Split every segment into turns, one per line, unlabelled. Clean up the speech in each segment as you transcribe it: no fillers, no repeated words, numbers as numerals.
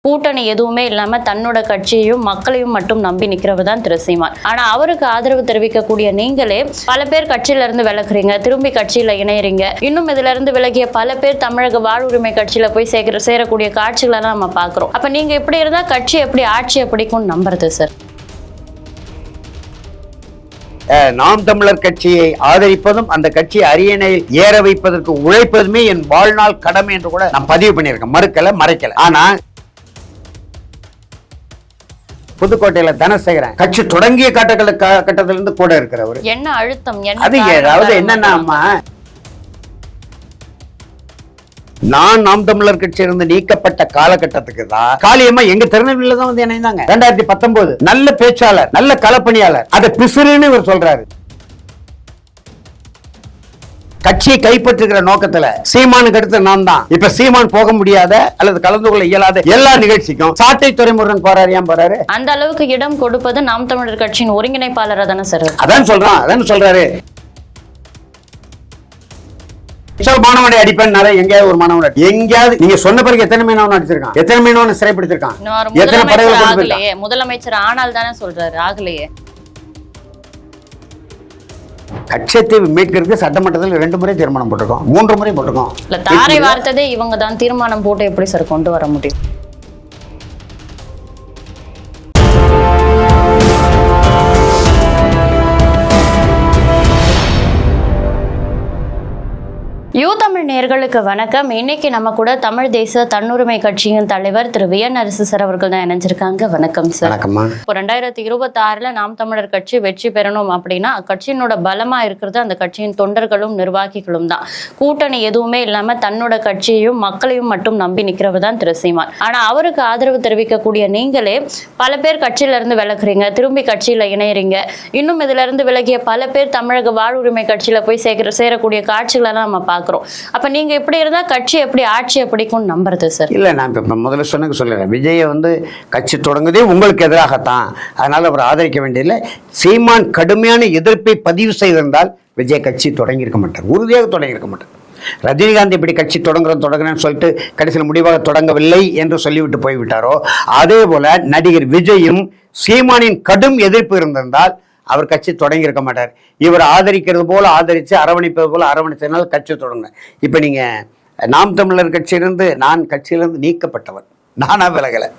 கூட்டணி எதுவுமே இல்லாம தன்னோட கட்சியையும் மக்களையும் மட்டும் நம்பி நிக்கிறவர் தான் திரு சீமான். ஆனா அவருக்கு ஆதரவு தெரிவிக்கக்கூடிய நீங்களே பல பேர் கட்சியில இருந்து விலகுறீங்க, திரும்பி கட்சியில இணையறீங்க. இன்னும் இதுல இருந்து விலகிய பல பேர் தமிழக வாழ்வுரிமை கட்சியில போய் சேரக்கூடிய காட்சிகளை நம்ம பாக்குறோம். அப்ப நீங்க எப்படி இருந்தா கட்சி எப்படி ஆட்சி எப்படிக்கும் நம்புறது சார்?
நாம் தமிழர் கட்சியை ஆதரிப்பதும் அந்த கட்சியை அரியணையில் ஏற வைப்பதற்கு உழைப்பதுமே என் வாழ்நாள் கடமை என்று கூட நான் பதிவு பண்ணியிருக்கேன். மறுக்கல, மறைக்கல. ஆனா புதுக்கோட்டையில தனசேகரன் கட்சி தொடங்கிய கட்டத்திலிருந்து கூட இருக்கிறவர்
என்ன அழுத்தம்,
அது ஏதாவது என்னன்னா, நான் நாம் தமிழர் கட்சி இருந்து நீக்கப்பட்ட காலகட்டத்துக்கு தான் காளியம்மா எங்க திருநெல்வேலியில தான் வந்து இணைந்தாங்க. 2019 நல்ல பேச்சாளர், நல்ல களப்பணியாளர், அதை பிசுறுன்னு இவர் சொல்றாரு. கட்சியை கைப்பற்றுகிற நோக்கத்துல சீமானுக்கு அடுத்து நான் தான். இப்ப சீமான் போக முடியாத அல்லது கலந்து கொள்ள இயலாத எல்லா நிகழ்ச்சிக்கும் சாட்டை துறைமுருகன் போறாரு. ஏன் போறாரு?
அந்த அளவுக்கு இடம் கொடுப்பது நாம் தமிழர் கட்சியின் ஒருங்கிணைப்பாளர் தானே சார்.
அதான் சொல்றாரு. மாணவனை அடிப்பேன் எங்கேயாவது ஒரு மாணவன் எங்கேயாவது நீங்க சொன்ன பிறகு எத்தனை மீனவன் அடிச்சிருக்கான், எத்தனை மீனவன் சிறைப்படுத்திருக்கான், எத்தனை படைகளை
முதலமைச்சர் ஆனால் தானே சொல்றாரு, ஆகலையே.
கட்சியத்தீவு மீட்கிறதுக்கு சட்டமன்றத்தில் 2 முறை தீர்மானம் போட்டிருக்கோம், 3 முறை போட்டிருக்கோம்.
இல்ல தாரை வார்த்ததே இவங்க தான். தீர்மானம் போட்டு எப்படி சார் கொண்டு வர முடியும்? யூதமிழ் நேயர்களுக்கு வணக்கம். இன்னைக்கு நம்ம கூட தமிழ் தேச தன்னுரிமை கட்சியின் தலைவர் திரு வியனரசு சார் அவர்கள் தான் இணைஞ்சிருக்காங்க. வணக்கம் சார். இப்போ 2026 நாம் தமிழர் கட்சி வெற்றி பெறணும் அப்படின்னா கட்சியினோட பலமா இருக்கிறது அந்த கட்சியின் தொண்டர்களும் நிர்வாகிகளும் தான். கூட்டணி எதுவுமே இல்லாம தன்னோட கட்சியையும் மக்களையும் மட்டும் நம்பி நிக்கிறவர் தான் திரு சீமான். ஆனா அவருக்கு ஆதரவு தெரிவிக்கக்கூடிய நீங்களே பல பேர் கட்சியில இருந்து விலகுறீங்க, திரும்பி கட்சியில இணையறீங்க. இன்னும் இதுல இருந்து விலகிய பல பேர் தமிழக வாழ்வுரிமை கட்சியில போய் சேரக்கூடிய காட்சிகளை நம்ம பார்க்கிறோம். அப்ப நீங்க எப்படி இருந்தா கட்சி எப்படி ஆட்சி எப்படிக்கும் நம்புறது சார்? இல்ல,
நான் இப்ப முதல்ல சொல்றேன். விஜயை வந்து கட்சி தொடங்குதே உங்களுக்கு எதிராகத்தான். அதனால அவர் ஆதரிக்க வேண்டியதில்லை. சீமான் கடுமையான எதிர்ப்பை பதிவு செய்திருந்தால் விஜய் கட்சி தொடங்கியிருக்க மாட்டார், உறுதியாக தொடங்கியிருக்க மாட்டார். ரஜினிகாந்த் இப்படி கட்சி தொடங்குறேன்னு சொல்லிட்டு கடைசியில் முடிவாக தொடங்கவில்லை என்று சொல்லிவிட்டு போய்விட்டாரோ அதே போல நடிகர் விஜயும் சீமானின் கடும் எதிர்ப்பு இருந்திருந்தால் அவர் கட்சி தொடங்கி இருக்க மாட்டார். இவர் ஆதரிக்கிறது போல ஆதரித்து அரவணைப்பது போல அரவணைச்சதுனால கட்சி தொடங்க. இப்போ நீங்கள் நாம் தமிழர் கட்சியிலிருந்து நான் கட்சியிலிருந்து நீக்கப்பட்டவர், நானா விலகலை.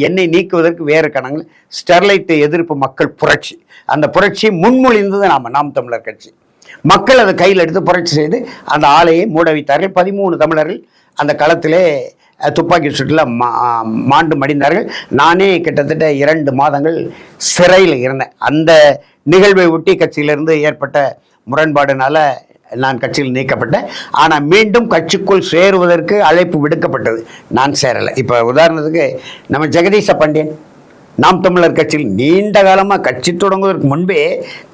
என்னை நீக்குவதற்கு வேறு கணங்கள் ஸ்டெர்லைட் எதிர்ப்பு மக்கள் புரட்சி, அந்த புரட்சி முன்மொழிந்தது நாம் தமிழர் கட்சி. மக்கள் அதை கையில் எடுத்து புரட்சி செய்து அந்த ஆலையை மூட வைத்தார்கள். 13 தமிழர்கள் அந்த களத்திலே துப்பாக்கி சூட்டில் மாண்டு மடிந்தார்கள். நானே கிட்டத்தட்ட 2 மாதங்கள் சிறையில் இருந்தேன். அந்த நிகழ்வை ஒட்டி கட்சியிலிருந்து ஏற்பட்ட முரண்பாடுனால நான் கட்சியில் நீக்கப்பட்டேன். ஆனால் மீண்டும் கட்சிக்குள் சேருவதற்கு அழைப்பு விடுக்கப்பட்டது, நான் சேரலை. இப்போ உதாரணத்துக்கு நம்ம ஜெகதீச பாண்டியன் நாம் தமிழர் கட்சியில் நீண்ட காலமாக கட்சி தொடங்குவதற்கு முன்பே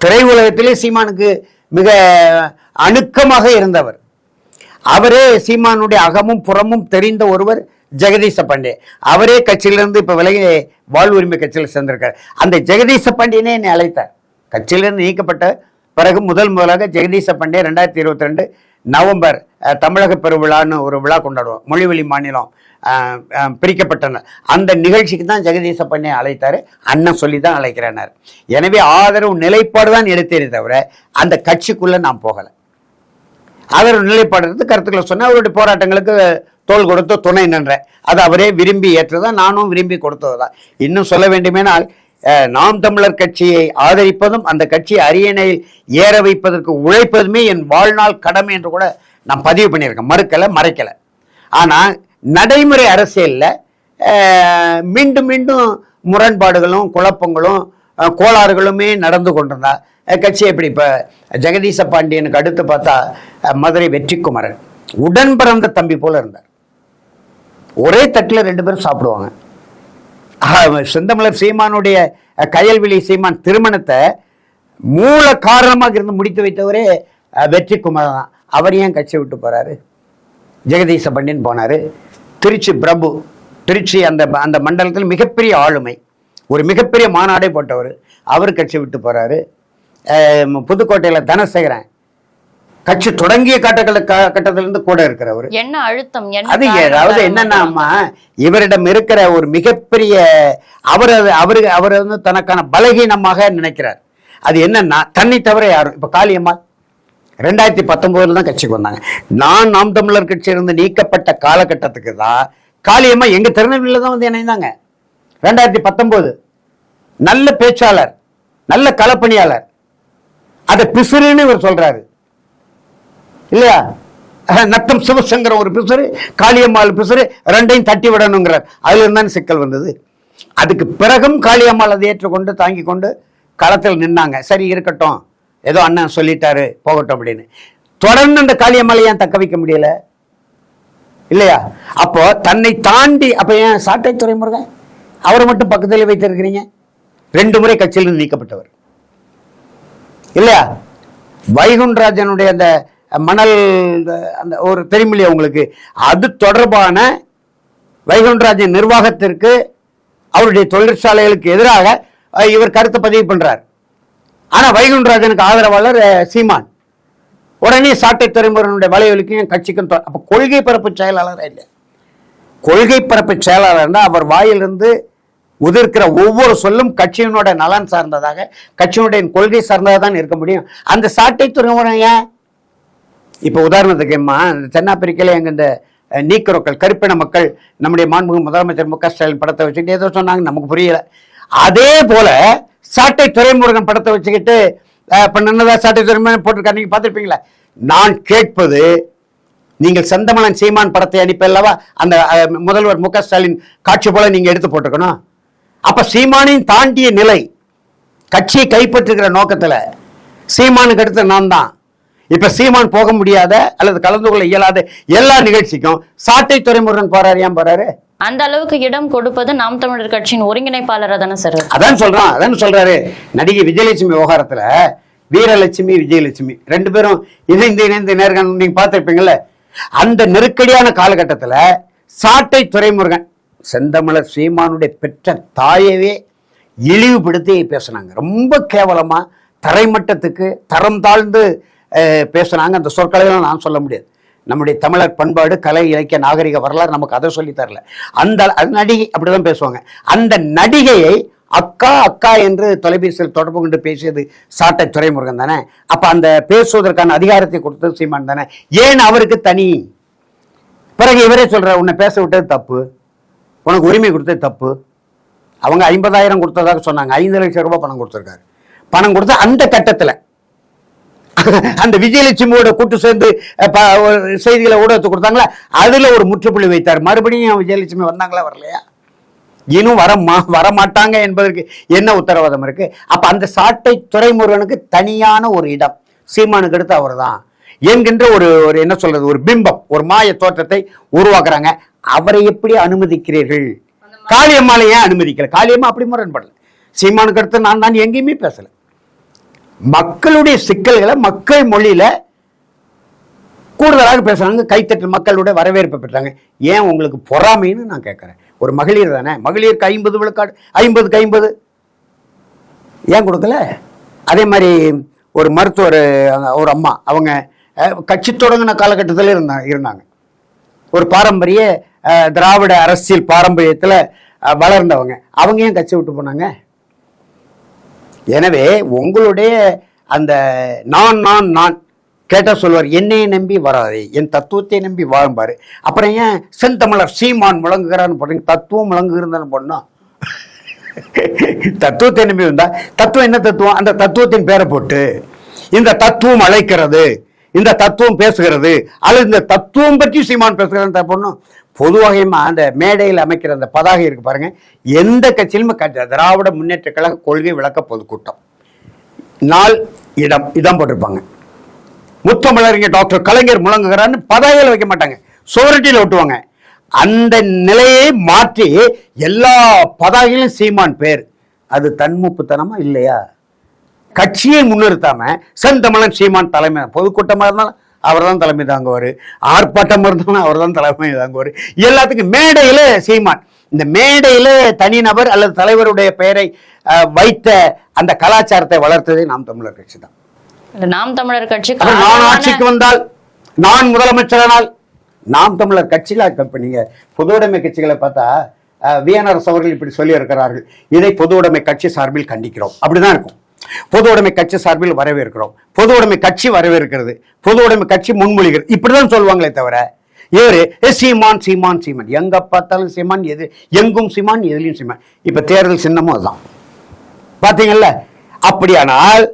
திரையுலகத்திலே சீமானுக்கு மிக அணுக்கமாக இருந்தவர். அவரே சீமானுடைய அகமும் புறமும் தெரிந்த ஒருவர் ஜெகதீச பாண்டே. அவரே கட்சியிலிருந்து இப்போ விலகி வாழ்வுரிமை கட்சியில் சேர்ந்திருக்கார். அந்த ஜெகதீச பாண்டியனே என்னை அழைத்தார். கட்சியிலிருந்து நீக்கப்பட்ட பிறகு முதலாக ஜெகதீச பாண்டே 2022 நவம்பர் தமிழக பெருவிழான்னு ஒரு விழா கொண்டாடுவோம். மொழிவழி மாநிலம் பிரிக்கப்பட்டனர். அந்த நிகழ்ச்சிக்கு தான் ஜெகதீச பாண்டியை அழைத்தார். அண்ணன் சொல்லி தான் அழைக்கிறார். எனவே ஆதரவு நிலைப்பாடு தான் எடுத்தேனே தவிர அந்த கட்சிக்குள்ளே நான் போகலை. ஆதரவு நிலைப்பாடு கருத்துக்களை சொன்ன அவருடைய போராட்டங்களுக்கு தோள் கொடுத்து துணை நின்ற அது அவரே விரும்பி ஏற்றதான், நானும் விரும்பி கொடுத்ததுதான். இன்னும் சொல்ல வேண்டுமேனால் நாம் தமிழர் கட்சியை ஆதரிப்பதும் அந்த கட்சியை அரியணையில் ஏற வைப்பதற்கு உழைப்பதுமே என் வாழ்நாள் கடமை என்று கூட நான் பதிவு பண்ணியிருக்கேன். மறுக்கலை, மறைக்கலை. ஆனால் நடைமுறை அரசியலில் மீண்டும் மீண்டும் முரண்பாடுகளும் குழப்பங்களும் கோளாறுகளுமே நடந்து கொண்டிருந்தா கட்சி எப்படி? இப்போ ஜெகதீச பாண்டியனுக்கு அடுத்து பார்த்தா மதுரை வெற்றிக்குமரன் உடன் பிறந்த தம்பி போல இருந்தார். ஒரே தட்டில் 2 பேரும் சாப்பிடுவாங்க. செந்தமிழர் சீமானுடைய கயல்விழி சீமான் திருமணத்தை மூல காரணமாக இருந்து முடித்து வைத்தவரே வெற்றிக்குமரன் தான். அவர் ஏன் கட்சி விட்டு போறாரு? ஜெகதீச பாண்டியன் போனாரு. திருச்சி பிரபு, திருச்சி அந்த மண்டலத்தில் மிகப்பெரிய ஆளுமை, ஒரு மிகப்பெரிய மாநாடே போட்டவர், அவர் கட்சி விட்டு போறாரு. புதுக்கோட்டையில் தனசேகரன் கட்சி தொடங்கிய கட்டத்திலிருந்து கூட இருக்கிறவர்.
என்ன அழுத்தம்,
அது அதாவது என்னன்னா, இவரிடம் இருக்கிற ஒரு மிகப்பெரிய அவர் வந்து தனக்கான பலகீனமாக நினைக்கிறார். அது என்னன்னா, தன்னை தவிர யாரும். இப்ப காளியம்மாள் 2019 தான் கட்சிக்கு வந்தாங்க. நாம் தமிழர் கட்சியிலிருந்து நீக்கப்பட்ட காலகட்டத்துக்கு தான் காளியம்மா எங்க திருநெல்வேலியில தான் வந்து இணைந்தாங்க. 2019 நல்ல பேச்சாளர், நல்ல களப்பணியாளர். அதை பிசுறுன்னு இவர் சொல்றாரு இல்லையா? நத்தம் சிவசங்கர ஒரு பிசுறு, காளியம்மாள் பிசுறு, ரெண்டையும் தட்டி விடணுங்கிறார். அதுல இருந்தான் சிக்கல் வந்தது. அதுக்கு பிறகும் காளியம்மாள் அதை ஏற்றுக்கொண்டு தாங்கி கொண்டு களத்தில் நின்னாங்க. சரி இருக்கட்டும், ஏதோ அண்ணன் சொல்லிட்டாரு போகட்டும் அப்படின்னு. தொடர்ந்து அந்த காளியம்மாளை ஏன் தக்க வைக்க முடியல இல்லையா? அப்போ தன்னை தாண்டி அப்ப ஏன் சாட்டை துரைமுருகன் அவரை மட்டும் பக்கத்தில் வைத்திருக்கிறீங்க? 2 முறை கட்சியிலிருந்து நீக்கப்பட்டவர் இல்லையா? வைகுண்டராஜனுடைய அந்த மணல் அந்த ஒரு தெரியுமில்லையா உங்களுக்கு? அது தொடர்பான வைகுண்டராஜன் நிர்வாகத்திற்கு அவருடைய தொழிற்சாலைகளுக்கு எதிராக இவர் கருத்தை பதிவு பண்றார். ஆனா வைகுண்டராஜனுக்கு ஆதரவாளர் சீமான். உடனே சாட்டை துரைமுருகனுடைய வலையொலிக்கும் கட்சிக்கும். அப்ப கொள்கை பரப்பு செயலாளர் இல்லை. கொள்கை பரப்பு செயலாளர் அவர் வாயிலிருந்து உதிர்க்கிற ஒவ்வொரு சொல்லும் கட்சியினோட நலன் சார்ந்ததாக, கட்சியினுடைய கொள்கை சார்ந்ததாக தான் இருக்க முடியும். அந்த சாட்டை துறைமுறை ஏன் இப்ப உதாரணத்துக்கு தென்னாப்பிரிக்கையில எங்க இந்த நீக்கரோக்கள் கருப்பின மக்கள் நம்முடைய மாண்புமிகு முதலமைச்சர் மு.க. ஸ்டாலின் படத்தை வச்சுக்கிட்டு ஏதோ சொன்னாங்க, நமக்கு புரியல. அதே போல சாட்டை துரைமுருகன் படத்தை வச்சுக்கிட்டு இப்ப நின்னதா சாட்டை துரைமுருகன் போட்டிருக்காரு, நீங்க பார்த்திருப்பீங்களா? நான் கேட்பது, நீங்கள் செந்தமலன் சீமான் படத்தை அனுப்பல்லவா அந்த முதல்வர் மு.க. ஸ்டாலின் காட்சி போல நீங்க எடுத்து போட்டிருக்கணும். அப்ப சீமானின் தாண்டிய நிலை, கட்சியை கைப்பற்றுகிற நோக்கத்துல சீமானுக்கு அடுத்து நான் தான். இப்ப சீமான் போக முடியாத அல்லது கலந்து கொள்ள இயலாத எல்லா நிகழ்ச்சிக்கும் சாட்டை துரைமுருகன் போறாரு. ஏன் போறாரு?
அந்த அளவுக்கு இடம் கொடுப்பது நாம் தமிழர் கட்சியின் ஒருங்கிணைப்பாளர் தானே சார். அதான்
சொல்றாரு. நடிகை விஜயலட்சுமி விவகாரத்துல வீரலட்சுமி விஜயலட்சுமி 2 பேரும் இணைந்து நேர்காணல் நீங்க பார்த்திருப்பீங்கல்ல. அந்த நெருக்கடியான காலகட்டத்துல சாட்டை துரைமுருகன் செந்தமிழர் சீமானுடைய பெற்ற தாயவே இழிவுபடுத்தி பேசினாங்க. ரொம்ப கேவலமா, தரைமட்டத்துக்கு தரம் தாழ்ந்து பேசுனாங்க. அந்த சொற்களையெல்லாம் நான் சொல்ல முடியாது. நம்முடைய தமிழர் பண்பாடு, கலை, இலக்கிய, நாகரிக வரலாறு நமக்கு அதை சொல்லி தரல. அந்த நடிகை அப்படிதான் பேசுவாங்க. அந்த நடிகையை அக்கா அக்கா என்று தொலைபேசியில் தொடர்பு கொண்டு பேசியது சாட்டை துரைமுருகன் தானே. அப்ப அந்த பேசுவதற்கான அதிகாரத்தை கொடுத்தது சீமான் தானே. ஏன் அவருக்கு தனி? பிறகு இவரே சொல்ற, உன்னை பேச விட்டது தப்பு, உனக்கு உரிமை கொடுத்தது தப்பு. அவங்க 50,000 கொடுத்ததாக சொன்னாங்க. 5 லட்சம் ரூபாய் பணம் கொடுத்திருக்காரு. பணம் கொடுத்த அந்த கட்டத்துல அந்த விஜயலட்சுமியோட கூட்டு சேர்ந்து செய்திகளை ஊடகத்துக்கு கொடுத்தாங்களா, அதுல ஒரு முற்றுப்புள்ளி வைத்தார். மறுபடியும் விஜயலட்சுமி வந்தாங்களா, வரலையா? இன்னும் வரமாட்டாங்க என்பதற்கு என்ன உத்தரவாதம் இருக்கு? அப்ப அந்த சாட்டை துரைமுருகனுக்கு தனியான ஒரு இடம், சீமானுக்கு அடுத்து அவர் தான் என்கின்ற ஒரு என்ன சொல்றது, ஒரு பிம்பம், ஒரு மாய தோற்றத்தை உருவாக்குறாங்க. அவரை எப்படி அனுமதிக்கிறீர்கள்? காளியம்மாளை ஏன் அனுமதிக்கல? காளியம்மா அப்படி முரண்படல. சீமானுக்கு அடுத்து நான் தான் எங்கேயுமே பேசல. மக்களுடைய சிக்கல்களை மக்கள் மொழியில கூடுதலாக பேசுறாங்க. கைத்தட்டல் மக்களுடைய வரவேற்பை பெற்றாங்க. ஏன் உங்களுக்கு பொறாமைன்னு நான் கேட்கிறேன். ஒரு மகளிர் தானே, மகளிருக்கு 50 விழுக்காடு, 50க்கு 50 ஏன் கொடுக்கல? அதே மாதிரி ஒரு மருத்துவர், ஒரு அம்மா, அவங்க கட்சி தொடங்கின காலகட்டத்தில் இருந்தாங்க. ஒரு பாரம்பரிய திராவிட அரசியல் பாரம்பரியத்துல வளர்ந்தவங்க. அவங்க ஏன் கட்சி விட்டு போனாங்க? எனவே உங்களுடைய அந்த நான் கேட்ட சொல்வார், என்னையை நம்பி வராதே, என் தத்துவத்தை நம்பி வாழ்பாரு. அப்புறம் ஏன் செந்தமிழர் சீமான் முழங்குகிறான்னு போடுறீங்க? தத்துவம் முழங்குகிறதான்னு போடணும். தத்துவத்தை நம்பி வந்தா, தத்துவம் என்ன தத்துவம்? அந்த தத்துவத்தின் பேரை போட்டு இந்த தத்துவம் அழைக்கிறது, இந்த தத்துவம் பேசுகிறது, அல்லது இந்த தத்துவம் பற்றி சீமான் பேசுகிறத போடணும். பொதுவாக அந்த மேடையில் அமைக்கிற அந்த பதாகை இருக்கு பாருங்க, எந்த கட்சியிலும் திராவிட முன்னேற்ற கழக கொள்கை விளக்க பொதுக்கூட்டம், நாள், இடம், இதான் போட்டிருப்பாங்க. முத்தமிழறிஞர் டாக்டர் கலைஞர் முழங்குகிறான்னு பதாகையில் வைக்க மாட்டாங்க, சுவரட்டியில் ஒட்டுவாங்க. அந்த நிலையை மாற்றி எல்லா பதாகையிலும் சீமான் பேர். அது தன்முப்புத்தனமா இல்லையா? கட்சியை முன்னிறுத்தாம செந்தமிழன் சீமான் தலைமை, பொதுக்கூட்டமா இருந்தாலும் அவர் தான் தலைமை தாங்குவார், ஆர்ப்பாட்டம் இருந்தாலும் அவர் தான் தலைமை தாங்குவார். எல்லாத்துக்கும் மேடையில சீமான். இந்த மேடையில தனிநபர் அல்லது தலைவருடைய பெயரை வைத்த அந்த கலாச்சாரத்தை வளர்த்ததே நாம் தமிழர் கட்சி தான்.
நாம் தமிழர் கட்சி
நான் ஆட்சிக்கு வந்தால், நான் முதலமைச்சரானால், நாம் தமிழர் கட்சியில இப்ப நீங்க பொது உடைமை கட்சிகளை பார்த்தா விஎன்ஆர்எஸ் அவர்கள் இப்படி சொல்லி இருக்கிறார்கள், இதை பொது உடைமை கட்சி சார்பில் கண்டிக்கிறோம், அப்படிதான் இருக்கும். பொது உடைமை கட்சி சார்பில் வரவேற்கிறோம், பொது உடைமை கட்சி வரவேற்கிறது, பொது உடைமை கட்சி முன்மொழிகிறது, இப்படிதான் சொல்லுவாங்களே தவிர இவரு சீமான் சீமான் சீமான், எங்க பார்த்தாலும் சீமான், எது எங்கும் சீமான், எதுலையும் சீமான். இப்ப தேர்தல் சின்னமும் அதுதான் பாத்தீங்கல்ல. அப்படியானால்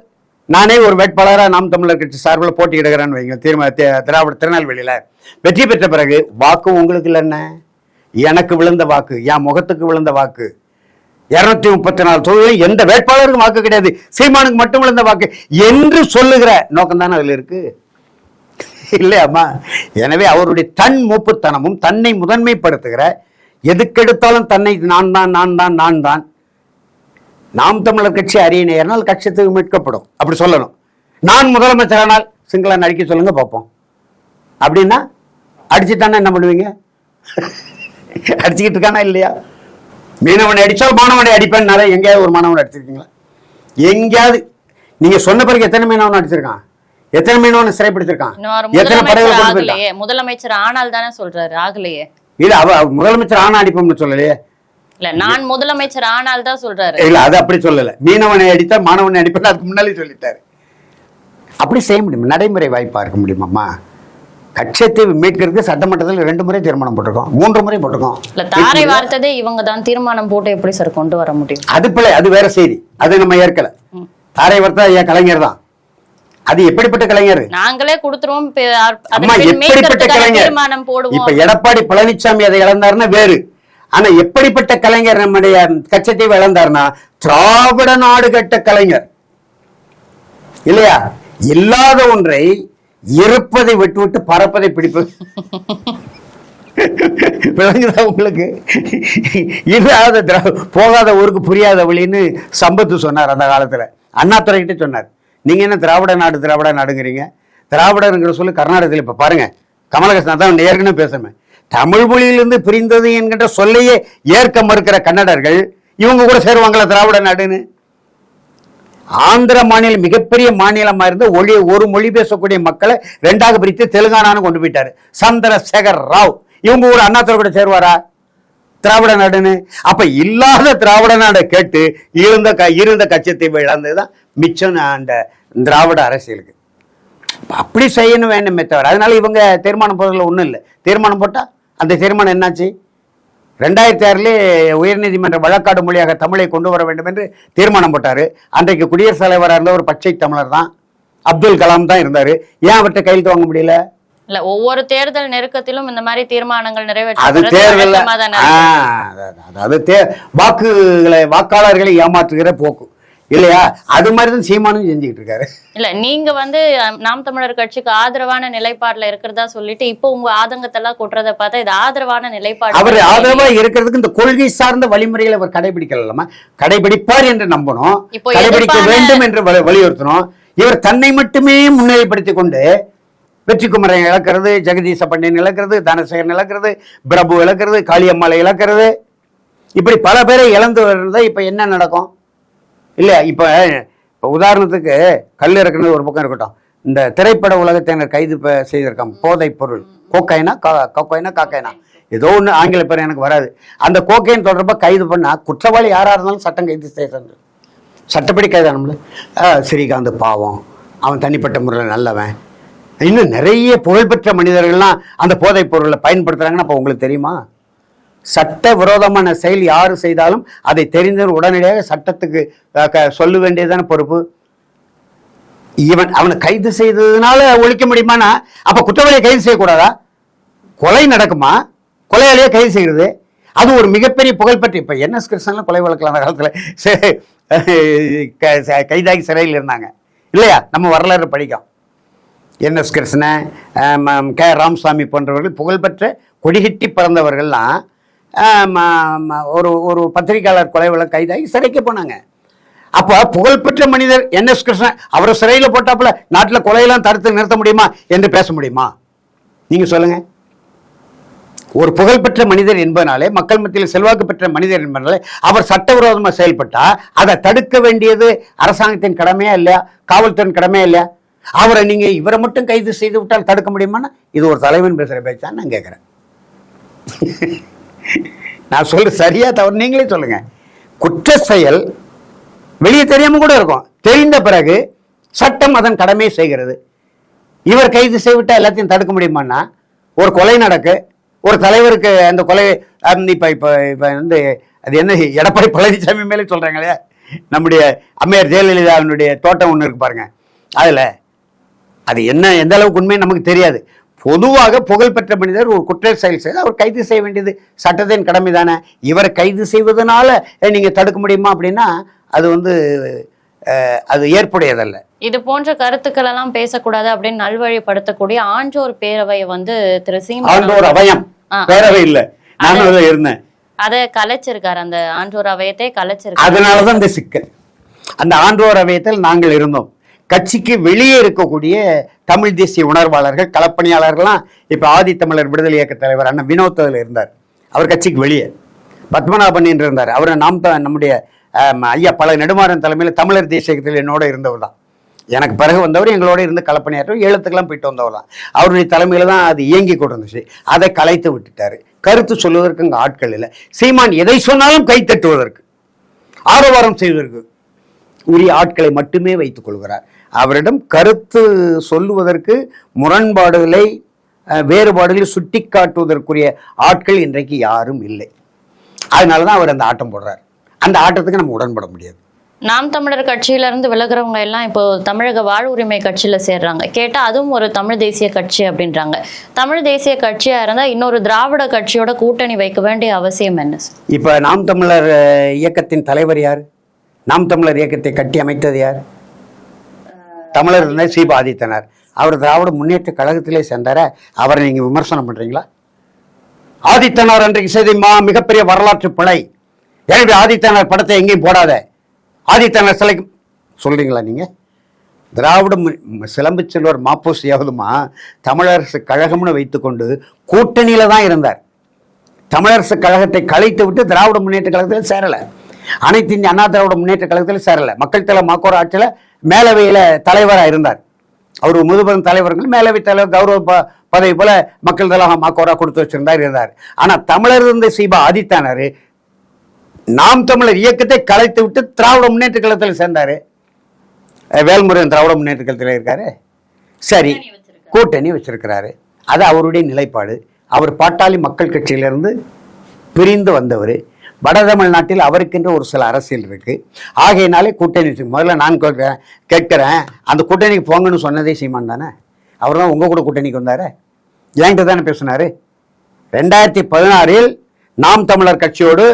நானே ஒரு வேட்பாளராக நாம் தமிழர் கட்சி சார்பில் போட்டியிடுகிறேன்னு வைங்க, திராவிட திருநெல்வேலியில வெற்றி பெற்ற பிறகு வாக்கு உங்களுக்கு இல்லைன்னா எனக்கு விழுந்த வாக்கு, என் முகத்துக்கு விழுந்த வாக்கு 234 தொகுதியில் எந்த வேட்பாளருக்கும் வாக்கு கிடையாது, சீமானுக்கு மட்டும் விழுந்த வாக்கு என்று சொல்லுகிற நோக்கம் தானே அதுல இருக்கு, இல்லையாமா? எனவே அவருடைய தன் மூப்புத்தனமும் தன்னை முதன்மைப்படுத்துகிற, எதுக்கெடுத்தாலும் தன்னை நான் தான் நான் தான் நான் தான், நாம் தமிழர் கட்சி அரியணையனால் கட்சியத்துக்கு மீட்கப்படும் அப்படி சொல்லணும். நான் முதலமைச்சரானால் சிங்கள நடிக்க சொல்லுங்க பார்ப்போம் அப்படின்னா அடிச்சுட்டானா என்ன பண்ணுவீங்க? அடிச்சுக்கிட்டு இருக்கானா இல்லையா? மீனவனை அடிச்சால் மாணவனை அடிப்பேன்னால எங்கேயாவது ஒரு மாணவனை அடிச்சிருக்கீங்களா? எங்கேயாவது நீங்க சொன்ன பிறகு எத்தனை மீனவன் அடிச்சிருக்கான், எத்தனை மீனவனை சிறைப்படுத்திருக்கான், எத்தனை படைகளை
முதலமைச்சர் ஆனால் தானே சொல்றாரு, ஆகலையே.
இல்ல அவ முதலமைச்சர் ஆனா அடிப்போம்னு சொல்லலையே,
இல்ல நான் முதலமைச்சர் ஆனால் தான் சொல்றாரு.
இல்ல அது அப்படி சொல்லல, மீனவனை அடித்தா மாணவனை அடிப்பேன் அதுக்கு முன்னாலே சொல்லிட்டாரு. அப்படி செய்ய முடியும், நடைமுறை வாய்ப்பா இருக்க முடியுமாம்மா? கட்சியத்தை மீட்கிறதுக்கு சட்டமன்றத்தில் 2 முறை தீர்மானம் போட்டிருக்கோம், 3 முறை போட்டிருக்கோம்.
தாரை வார்த்ததே இவங்க தான் தீர்மானம் போட்டு எப்படி சார் கொண்டு வர முடியும்? அது
பிள்ளை, அது வேற செய்தி, அது நம்ம ஏற்கல. தாரை வார்த்தா என் கலைஞர் தான், அது எப்படிப்பட்ட கலைஞர்? நாங்களே கொடுத்துருவோம். எப்படிப்பட்ட கலைஞர்? இப்ப எடப்பாடி பழனிசாமி அதை இழந்தாருன்னா வேறு, ஆனா எப்படிப்பட்ட கலைஞர் நம்முடைய கட்சியத்தை இழந்தார்னா திராவிட நாடு கட்ட கலைஞர் இல்லையா? இல்லாத ஒன்றை இருப்பதை விட்டு விட்டு பறப்பதை பிடிப்பது விளங்குதா உங்களுக்கு? இல்லாத போகாத ஊருக்கு புரியாத வழின்னு சம்பத்து சொன்னார் அந்த காலத்துல, அண்ணாதுரை கிட்ட சொன்னார். நீங்க என்ன திராவிட நாடுங்கிறீங்க? திராவிடங்கிற சொல்லி கர்நாடகத்தில் இப்ப பாருங்க, கமலஹாசன் தான் ஏற்கனவே பேசுவேன், தமிழ் மொழியிலிருந்து பிரிந்தது என்கின்ற சொல்லையே ஏற்க மறுக்கிற கன்னடர்கள் இவங்க கூட சேருவாங்களா திராவிட நாடுன்னு? ஆந்திர மாநிலம் மிகப்பெரிய மாநிலமா இருந்து ஒரு மொழி பேசக்கூடிய மக்களை 2ஆக பிரித்து தெலுங்கானான்னு கொண்டு போயிட்டாரு சந்திரசேகர் ராவ். இவங்க ஒரு அண்ணாதுரை கூட சேருவாரா திராவிட நாடுன்னு? அப்ப இல்லாத திராவிட நாடை கேட்டு இருந்த கட்சியத்தை இழந்ததுதான் மிச்சம் அந்த திராவிட அரசியலுக்கு. அப்படி செய்யணும் வேண்டுமே தவிர, அதனால இவங்க தீர்மானம் போடுறதுல ஒன்றும் இல்லை. தீர்மானம் போட்டா அந்த தீர்மானம் என்னாச்சு? 2006 உயர்நீதிமன்ற வழக்காடு மொழியாக தமிழை கொண்டு வர வேண்டும் என்று தீர்மானம் போட்டாரு. அன்றைக்கு குடியரசுத் தலைவராக இருந்த ஒரு பச்சை தமிழர் தான், அப்துல் கலாம் தான் இருந்தாரு. ஏன் அவர்கிட்ட கையெழுத்து வாங்க முடியல?
இல்ல, ஒவ்வொரு தேர்தல் நெருக்கத்திலும் இந்த மாதிரி தீர்மானங்கள்
அது தேர்தல், அதாவது வாக்காளர்களை ஏமாற்றுகிற போக்கு இல்லையா? அது மாதிரிதான் சீமானும் செஞ்சுக்கிட்டு இருக்காரு.
இல்ல, நீங்க நாம் தமிழர் கட்சிக்கு ஆதரவான நிலைப்பாடுல இருக்கிறதா சொல்லிட்டு இப்போ உங்க ஆதங்கத்தெல்லாம் கொட்டுறத பார்த்தா இது ஆதரவான நிலைப்பாடு.
அவர் ஆதரவா இருக்கிறதுக்கு இந்த கொள்கை சார்ந்த வழிமுறைகளை அவர் கடைபிடிக்கலாமா? கடைபிடிப்பார் என்று நம்பணும், கடைபிடிக்க வேண்டும் என்று வலியுறுத்தணும். இவர் தன்னை மட்டுமே முன்னிலைப்படுத்திக் கொண்டு வெற்றி குமரன் இழக்கிறது, ஜெகதீச பண்டியன் இழக்கிறது, தனசேகரன் இழக்கிறது, பிரபு இழக்கிறது, காளியம்மாளை இழக்கிறது, இப்படி பல பேரை இழந்து வருறதா இப்ப என்ன நடக்கும் இல்லையா? இப்ப உதாரணத்துக்கு கல் இறக்குறது ஒரு பக்கம் இருக்கட்டும், இந்த திரைப்பட உலகத்தினர் கைது செய்திருக்காங்க. போதைப் பொருள் கோக்கைனா காக்கைனா ஏதோ ஒன்று ஆங்கில பேர் எனக்கு வராது. அந்த கோக்கைன் தொடர்பாக கைது பண்ணா குற்றவாளி யாரா இருந்தாலும் சட்டம் கைது செய்யறது, சட்டப்படி கைதானம்ல. ஸ்ரீகாந்த் பாவம், அவன் தனிப்பட்ட முறையில் நல்லவன். இன்னும் நிறைய புகழ்பெற்ற மனிதர்கள்லாம் அந்த போதைப் பொருளை பயன்படுத்துறாங்கன்னா அப்போ உங்களுக்கு தெரியுமா? சட்ட விரோதமான செயல் யாரு செய்தாலும் அதை தெரிந்தவர் உடனடியாக சட்டத்துக்கு சொல்ல வேண்டியதான பொறுப்பு. அவனை கைது செய்ததுனால ஒழிக்க முடியுமானா அப்ப குற்றவாளியை கைது செய்யக்கூடாதா? கொலை நடக்குமா, கொலையாளியே கைது செய்கிறது, அது ஒரு மிகப்பெரிய புகழ்பெற்ற. இப்ப NS கிருஷ்ணன்ல கொலை வழக்கலான காலத்துல கைதாகி சிறையில் இருந்தாங்க இல்லையா? நம்ம வரலாறு படிக்கும். NS கிருஷ்ணன், K ராமசாமி போன்றவர்கள் புகழ்பெற்ற கொடிகட்டி பிறந்தவர்கள்லாம் ஒரு பத்திரிகையாளர் கொலை வழக்கு கைதாகி சிறைக்கு போனாங்க. அப்ப புகழ்பெற்ற மனிதர் NS கிருஷ்ணன் அவரை சிறையில் போட்டாப்புல நாட்டில் கொலையெல்லாம் தடுத்து நிறுத்த முடியுமா என்று பேச முடியுமா? நீங்க சொல்லுங்க. ஒரு புகழ்பெற்ற மனிதர் என்பதனாலே, மக்கள் மத்தியில் செல்வாக்கு பெற்ற மனிதர் என்பதனாலே அவர் சட்டவிரோதமாக செயல்பட்டா அதை தடுக்க வேண்டியது அரசாங்கத்தின் கடமையா இல்லையா? காவல்துறையின் கடமையா இல்லையா? அவரை நீங்க இவரை மட்டும் கைது செய்து விட்டால் தடுக்க முடியுமான்னா இது ஒரு தலைவன் பேசுற பேச்சான்னு நான் கேட்கிறேன். நான் சொல்ற சரியா தவறு நீங்களே சொல்லுங்க. குற்ற செயல் வெளியே தெரியாம கூட இருக்கும், தெரிந்த பிறகு சட்டம் அதன் கடமையை செய்கிறது. இவர் கைது செய்துவிட்டா எல்லாத்தையும் தடுக்க முடியுமான்னா, ஒரு கொலை நடக்கு, ஒரு தலைவருக்கு அந்த கொலை இப்ப இப்ப இப்ப வந்து அது என்ன எடப்பாடி பழனிசாமி மேலே சொல்றாங்களே, நம்முடைய அம்மையார் ஜெயலலிதாவினுடைய தோட்டம் ஒன்று இருக்கு பாருங்க, அதுல அது என்ன எந்த அளவுக்கு உண்மை நமக்கு தெரியாது. பொதுவாக புகழ்பெற்ற மனிதர் ஒரு குற்ற செயல் செய்து அவர் கைது செய்ய வேண்டியது சட்டத்தின் கடமை தானே. இவரை கைது செய்வதனால நீங்க தடுக்க முடியுமா அப்படின்னா அது வந்து அது ஏற்புடையதல்ல.
இது போன்ற கருத்துக்கள் எல்லாம் பேசக்கூடாது அப்படின்னு நல்வழிப்படுத்தக்கூடிய ஆன்றோர் பேரவையை வந்து திரு சீமான்
ஆன்றோர் அவையம் பேரவை இல்ல, நானும் இருந்தேன்,
அதை கலைச்சிருக்காரு, அந்த ஆன்றோர் அவையத்தை கலைச்சிருக்காரு.
அதனாலதான் இந்த சிக்கல். அந்த ஆன்றோர் அவையத்தில் நாங்கள் இருந்தோம். கட்சிக்கு வெளியே இருக்கக்கூடிய தமிழ் தேசிய உணர்வாளர்கள் களப்பணியாளர்கள்லாம் இப்ப ஆதித்தமிழர் விடுதலை இயக்க தலைவர் அண்ணன் வினோத் இருந்தார், அவர் கட்சிக்கு வெளியே. பத்மநாபன் என்று இருந்தார், அவர் நம்முடைய ஐயா பல நெடுமாறன் தலைமையில் தமிழர் தேசியத்தில் என்னோட இருந்தவர் தான். எனக்கு பிறகு வந்தவர் எங்களோட இருந்து களப்பணியாற்ற எழுத்துக்கெல்லாம் போயிட்டு வந்தவர் தான். அவருடைய தலைமையில தான் அது இயங்கி கொண்டு வந்துச்சு. அதை கலைத்து விட்டுட்டாரு. கருத்து சொல்வதற்கு அங்கே ஆட்கள் இல்லை. சீமான் எதை சொன்னாலும் கை தட்டுவதற்கு, ஆரவாரம் செய்வதற்கு உரிய ஆட்களை மட்டுமே வைத்துக் கொள்கிறார். அவரிடம் கருத்து சொல்லுவதற்கு, முரண்பாடுகளை வேறுபாடுகளை சுட்டி காட்டுவதற்குரிய ஆட்கள் இன்றைக்கு யாரும் இல்லை. அதனாலதான் அவர் அந்த ஆட்டம் போடுறார். அந்த ஆட்டத்துக்கு நம்ம உடன்பட முடியாது.
நாம் தமிழர் கட்சியில இருந்து விலகுறவங்க எல்லாம் இப்போ தமிழக வாழ்வுரிமை கட்சியில சேர்றாங்க. கேட்டா அதுவும் ஒரு தமிழ் தேசிய கட்சி அப்படின்றாங்க. தமிழ் தேசிய கட்சியா இருந்தா இன்னொரு திராவிட கட்சியோட கூட்டணி வைக்க வேண்டிய அவசியம் என்ன?
இப்ப நாம் தமிழர் இயக்கத்தின் தலைவர் யார்? நாம் தமிழர் இயக்கத்தை கட்டி அமைத்தது யார்? தமிழர் சீபா ஆதித்தனார். அவர் திராவிட முன்னேற்ற கழகத்திலே சேர்ந்தார. அவரை நீங்க விமர்சனம் பண்றீங்களா? ஆதித்தனார் அன்றைக்கு செய்த மிகப்பெரிய வரலாற்று பிழை. எனவே ஆதித்தனார் படத்தை எங்கேயும் போடாத, ஆதித்தனார் சிலைக்கு சொல்றீங்களா நீங்க? திராவிட சிலம்பு செல்வர் மாப்போசியாவதுமா தமிழரசு கழகம்னு வைத்துக்கொண்டு கூட்டணியில தான் இருந்தார். தமிழரசு கழகத்தை கலைத்து விட்டு திராவிட முன்னேற்ற கழகத்தில் சேரல, அனைத்து இந்திய அண்ணா திராவிட முன்னேற்ற கழகத்தில் சேரல. மக்கள் தலை மாக்கோர ஆட்சியில் மேலவையில தலைவராக இருந்தார். அவர் முதுபெரும் தலைவர்கள் மேலவை தலைவர் கௌரவ பதவி போல மக்கள் தலை மாக்கோரா கொடுத்து வச்சிருந்தார் இருந்தார். ஆனா தமிழர் இருந்த சீபா ஆதித்தனார் நாம் தமிழர் இயக்கத்தை கலைத்து விட்டு திராவிட முன்னேற்ற கழகத்தில் சேர்ந்தாரு. வேல்முருகன் திராவிட முன்னேற்ற கழகத்தில் இருக்காரு. சரி, கூட்டணி வச்சிருக்கிறாரு, அது அவருடைய நிலைப்பாடு. அவர் பாட்டாளி மக்கள் கட்சியிலிருந்து பிரிந்து வந்தவர். வட தமிழ்நாட்டில் அவருக்கென்று ஒரு சில அரசியல் இருக்கு. ஆகையினாலே கூட்டணி முதல்ல நான் கேட்கிறேன், அந்த கூட்டணிக்கு போங்கன்னு சொன்னதே சீமான் தானே. அவர் தான் உங்க கூட கூட்டணிக்கு வந்தாரு, என்கிட்ட தானே பேசினாரு. 2016 நாம் தமிழர் கட்சியோடு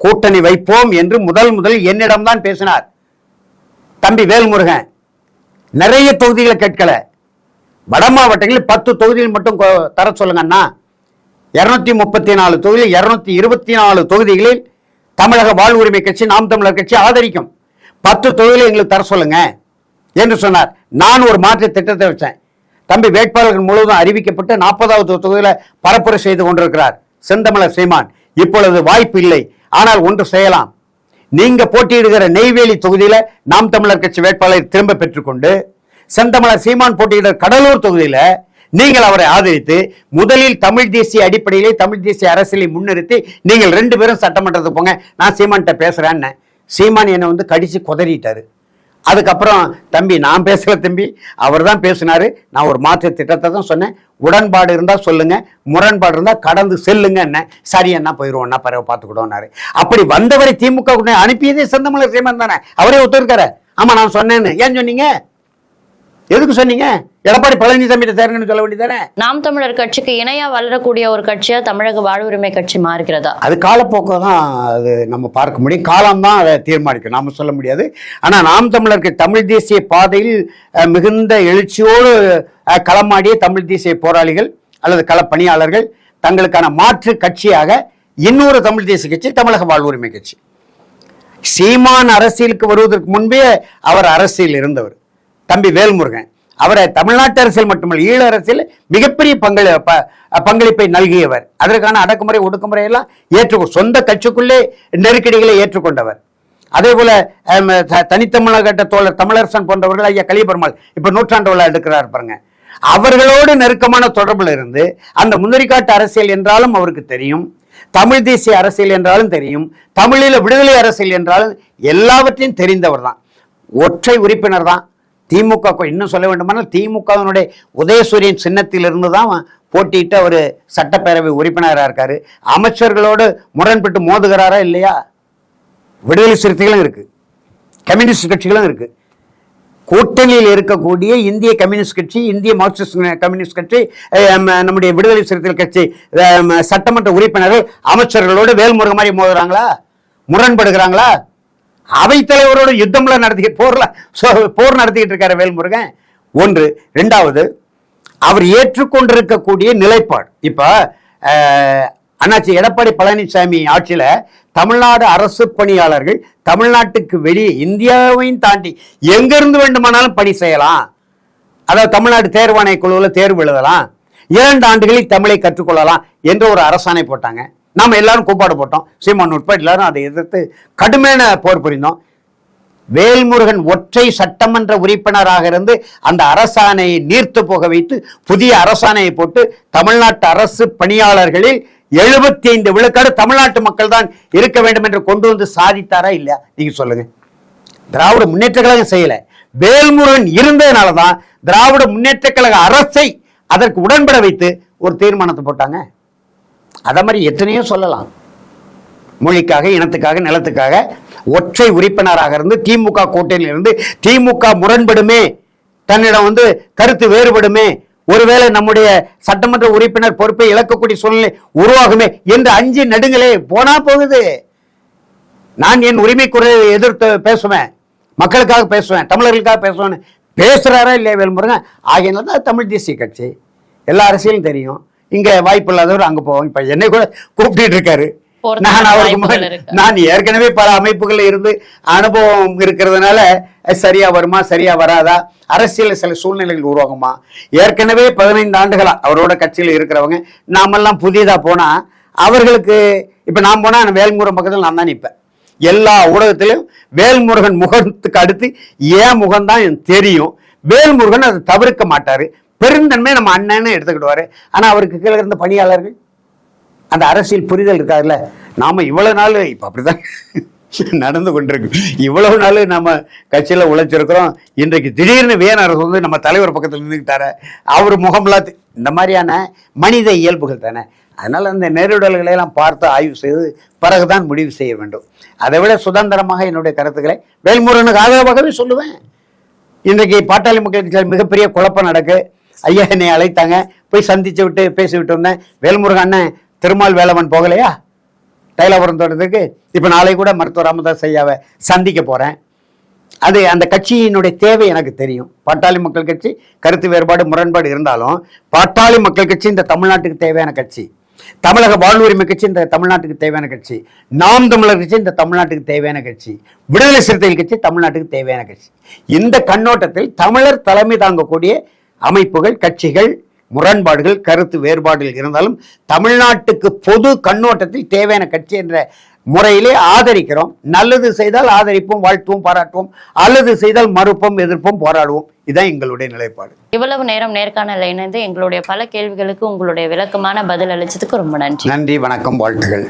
கூட்டணி வைப்போம் என்று முதல் என்னிடம்தான் பேசினார் தம்பி வேல்முருகன். நிறைய தொகுதிகளை கேட்கல, வட மாவட்டங்களில் 10 தொகுதிகள் மட்டும் தர சொல்லுங்க அண்ணா. 234 தொகுதியில் 224 தொகுதிகளில் தமிழக வாழ்வுரிமை கட்சி நாம் தமிழர் கட்சி ஆதரிக்கும். 10 தொகுதிகளை எங்களுக்கு தர சொல்லுங்க என்று சொன்னார். நான் ஒரு மாற்று திட்டத்தை வச்சேன். தம்பி வேட்பாளர்கள் முழுவதும் அறிவிக்கப்பட்டு 40வது தொகுதியில பரப்புரை செய்து கொண்டிருக்கிறார் செந்தமிழர் சீமான். இப்பொழுது வாய்ப்பு இல்லை, ஆனால் ஒன்று செய்யலாம். நீங்க போட்டியிடுகிற நெய்வேலி தொகுதியில நாம் தமிழர் கட்சி வேட்பாளரை திரும்ப பெற்றுக்கொண்டு, செந்தமிழர் சீமான் போட்டியிடுகிற கடலூர் தொகுதியில நீங்கள் அவரை ஆதரித்து, முதலில் தமிழ் தேசிய அடிப்படையிலே தமிழ் தேசிய அரசியலை முன்னிறுத்தி நீங்கள் 2 பேரும் சட்டமன்றத்துக்கு போங்க, நான் சீமான்கிட்ட பேசுறேன்னு. சீமான் என்னை வந்து கடிச்சு குதறிட்டாரு. அதுக்கப்புறம் தம்பி நான் பேசல தம்பி, அவர் தான் பேசினாரு. நான் ஒரு மாற்று திட்டத்தை தான் சொன்னேன். உடன்பாடு இருந்தா சொல்லுங்க, முரண்பாடு இருந்தா கடந்து செல்லுங்க. என்ன சரி என்ன போயிருவோம்னா பரவ பார்த்துக்கிட்டோம்னாரு. அப்படி வந்தவரை திமுக அனுப்பியதே செந்தமிழர் சீமான் தானே. அவரே ஒத்துருக்காரு. ஆமா நான் சொன்னேன்னு. ஏன் சொன்னீங்க? எதுக்கு சொன்னீங்க? எடப்பாடி பழனிசாமி தேர்ந்தெடுக்க சொல்ல வேண்டியதானே.
நாம் தமிழர் கட்சிக்கு இணையா வளரக்கூடிய ஒரு கட்சியா தமிழக வாழ்வுரிமை கட்சி மாறுகிறதா?
அது காலப்போக்கு தான், அது நம்ம பார்க்க முடியும். காலம்தான் அதை தீர்மானிக்கும், நாம சொல்ல முடியாது. ஆனா நாம் தமிழருக்கு தமிழ் தேசிய பாதையில் மிகுந்த எழுச்சியோடு களமாடிய தமிழ் தேசிய போராளிகள் அல்லது களப்பணியாளர்கள் தங்களுக்கான மாற்று கட்சியாக இன்னொரு தமிழ் தேசிய கட்சி தமிழக வாழ்வுரிமை கட்சி. சீமான் அரசியலுக்கு வருவதற்கு முன்பே அவர் அரசியல் இருந்தவர் தம்பி வேல்முருகன். அவரை தமிழ்நாட்டு அரசியல் மட்டுமல்ல ஈழ அரசியல் மிகப்பெரிய பங்களிப்பை நல்கியவர். அதற்கான அடக்குமுறை ஒடுக்குமுறை எல்லாம் சொந்த கட்சிக்குள்ளே நெருக்கடிகளை ஏற்றுக்கொண்டவர். அதே போல தனித்தமிழக தோழர் தமிழரசன் போன்றவர்கள் ஐயா கலியபெருமாள் இப்ப நூற்றாண்டு விழா எடுக்கிறார் பாருங்க. அவர்களோடு நெருக்கமான தொடர்பில் இருந்து அந்த முந்திரிக்காட்டு அரசியல் என்றாலும் அவருக்கு தெரியும், தமிழ் தேசிய அரசியல் என்றாலும் தெரியும், தமிழீழ விடுதலை அரசியல் என்றாலும் எல்லாவற்றையும் தெரிந்தவர் தான். ஒற்றை உறுப்பினர் தான் திமுக. இன்னும் சொல்ல வேண்டுமானால் திமுகவினுடைய உதயசூரியன் சின்னத்திலிருந்து தான் போட்டியிட்டு அவர் சட்டப்பேரவை உறுப்பினராக இருக்காரு. அமைச்சர்களோடு முரண்பட்டு மோதுகிறாரா இல்லையா? விடுதலை சிறுத்தைகளும் இருக்கு, கம்யூனிஸ்ட் கட்சிகளும் இருக்கு. கூட்டணியில் இருக்கக்கூடிய இந்திய கம்யூனிஸ்ட் கட்சி, இந்திய மார்க்சிஸ்ட் கம்யூனிஸ்ட் கட்சி, நம்முடைய விடுதலை சிறுத்தைகள் கட்சி சட்டமன்ற உறுப்பினர்கள் அமைச்சர்களோடு வேல்முருகன் மாதிரி மோதுறாங்களா, முரண்படுகிறாங்களா? அவைத்தலைவரோட யுத்தம்லாம் போர் நடத்திக்கிட்டு இருக்காரு வேல்முருகன். ஒன்று. இரண்டாவது, அவர் ஏற்றுக்கொண்டிருக்கக்கூடிய நிலைப்பாடு. இப்ப அண்ணாச்சி எடப்பாடி பழனிசாமி ஆட்சியில தமிழ்நாடு அரசு பணியாளர்கள் தமிழ்நாட்டுக்கு வெளியே இந்தியாவையும் தாண்டி எங்கிருந்து வேண்டுமானாலும் பணி செய்யலாம். அதாவது தமிழ்நாடு தேர்வாணைய குழுவில் தேர்வு எழுதலாம், 2 ஆண்டுகளில் தமிழை கற்றுக்கொள்ளலாம் என்ற ஒரு அரசாணை போட்டாங்க. நாம எல்லாரும் கூப்பாடு போட்டோம், சீமான் உட்பட எல்லாரும் அதை எதிர்த்து கடுமையான போர் புரிந்தோம். வேல்முருகன் ஒற்றை சட்டமன்ற உறுப்பினராக இருந்து அந்த அரசாணையை நீர்த்து போக வைத்து புதிய அரசாணையை போட்டு தமிழ்நாட்டு அரசு பணியாளர்களில் 75 விழுக்காடு தமிழ்நாட்டு மக்கள் தான் இருக்க வேண்டும் என்று கொண்டு வந்து சாதித்தாரா இல்லையா? நீங்க சொல்லுங்க. திராவிட முன்னேற்ற கழகம் செய்யல, வேல்முருகன் இருந்ததுனாலதான் திராவிட முன்னேற்ற கழக அரசை அதற்கு உடன்பட வைத்து ஒரு தீர்மானத்தை போட்டாங்க. அத மாதிரி எத்தனையோ சொல்லலாம். மொழிக்காக, இனத்துக்காக, நிலத்துக்காக ஒற்றை உறுப்பினராக இருந்து திமுக கூட்டணியில் இருந்து திமுக முரண்படுமே, தன்னிடம் கருத்து வேறுபடுமே, ஒருவேளை நம்முடைய சட்டமன்ற உறுப்பினர் பொறுப்பை இழக்கக்கூடிய சூழ்நிலை உருவாகுமே என்று அஞ்சு நடுங்களே போனா போகுது. நான் என் உரிமை குரலை எதிர்த்து பேசுவேன், மக்களுக்காக பேசுவேன், தமிழர்களுக்காக பேசுவேன். பேசுறாரா இல்லையா வேல்முருகன்? ஆகையினால தான் தமிழ் தேசிய கட்சி எல்லா அரசியலும் தெரியும். இங்க வாய்ப்பு இல்லாதவர் அங்க போவோம். இப்ப என்னை கூட கூப்பிட்டு இருக்காரு. நான் ஏற்கனவே பல அமைப்புகள் இருந்து அனுபவம் இருக்கிறதுனால சரியா வருமா சரியா வராதா, அரசியல் சில சூழ்நிலைகள் உருவாகுமா. ஏற்கனவே 15 ஆண்டுகளா அவரோட கட்சியில் இருக்கிறவங்க, நாமெல்லாம் புதியதா போனா அவர்களுக்கு இப்ப நான் போனா வேல்முருகன் பக்கத்தில் நான் தான் நிற்பேன். எல்லா ஊடகத்திலும் வேல்முருகன் முகத்துக்கு அடுத்து ஏன் முகம்தான் தெரியும். வேல்முருகன் அதை தவிர்க்க மாட்டாரு. பெருந்தன்மை நம்ம அண்ணன்னு எடுத்துக்கிடுவாரு. ஆனா அவருக்கு கீழே இருந்த பணியாளர்கள் அந்த அரசியல் புரிதல் இருக்காதுல்ல. நாம இவ்வளவு நாள் இப்ப அப்படிதான் நடந்து கொண்டிருக்கு. இவ்வளவு நாள் நம்ம கட்சியில உழைச்சிருக்கிறோம். இன்றைக்கு திடீர்னு அரசு நம்ம தலைவர் பக்கத்தில் நின்றுக்கிட்டாரு. அவர் முகம்லாம் இந்த மாதிரியான மனித இயல்புகள் தானே. அதனால அந்த நேரிடல்களை எல்லாம் பார்த்து ஆய்வு செய்து பிறகுதான் முடிவு செய்ய வேண்டும். அதை விட சுதந்திரமாக என்னுடைய கருத்துக்களை வேல்முருகனுக்கு ஆதரவாகவே சொல்லுவேன். இன்றைக்கு பாட்டாளி மக்கள் கட்சியில் மிகப்பெரிய குழப்பம் நடக்கு. ஐயா என்னை அழைத்தாங்க, போய் சந்திச்சு விட்டு பேசிவிட்டு வந்தேன். வேல்முருகன் அண்ணன் திருமால் வேலவன் போகலையா தைலாபுரம் தோட்டத்துக்கு? இப்ப நாளை கூட மருத்துவர் ராமதாஸ் ஐயாவை சந்திக்க போறேன். அது அந்த கட்சியினுடைய தேவை எனக்கு தெரியும். பாட்டாளி மக்கள் கட்சி கருத்து வேறுபாடு முரண்பாடு இருந்தாலும் பாட்டாளி மக்கள் கட்சி இந்த தமிழ்நாட்டுக்கு தேவையான கட்சி, தமிழக வாழ்வுரிமை கட்சி இந்த தமிழ்நாட்டுக்கு தேவையான கட்சி, நாம் தமிழர் கட்சி இந்த தமிழ்நாட்டுக்கு தேவையான கட்சி, விடுதலை சிறுத்தைகள் கட்சி தமிழ்நாட்டுக்கு தேவையான கட்சி. இந்த கண்ணோட்டத்தில் தமிழர் தலைமை தாங்கக்கூடிய அமைப்புகள், கட்சிகள், முரண்பாடுகள், கருத்து வேறுபாடுகள் இருந்தாலும் தமிழ்நாட்டுக்கு பொது கண்ணோட்டத்தில் தேவையான கட்சி என்ற முறையிலே ஆதரிக்கிறோம். நல்லது செய்தால் ஆதரிப்போம், வாழ்த்துவோம், பாராட்டுவோம். அல்லது செய்தால் மறுப்போம், எதிர்ப்போம், போராடுவோம். இதுதான் எங்களுடைய நிலைப்பாடு.
இவ்வளவு நேரம் நேர்காணல் இணைந்து எங்களுடைய பல கேள்விகளுக்கு உங்களுடைய விளக்கமான பதில் அளிச்சதுக்கு ரொம்ப நன்றி.
நன்றி, வணக்கம், வாழ்த்துகள்.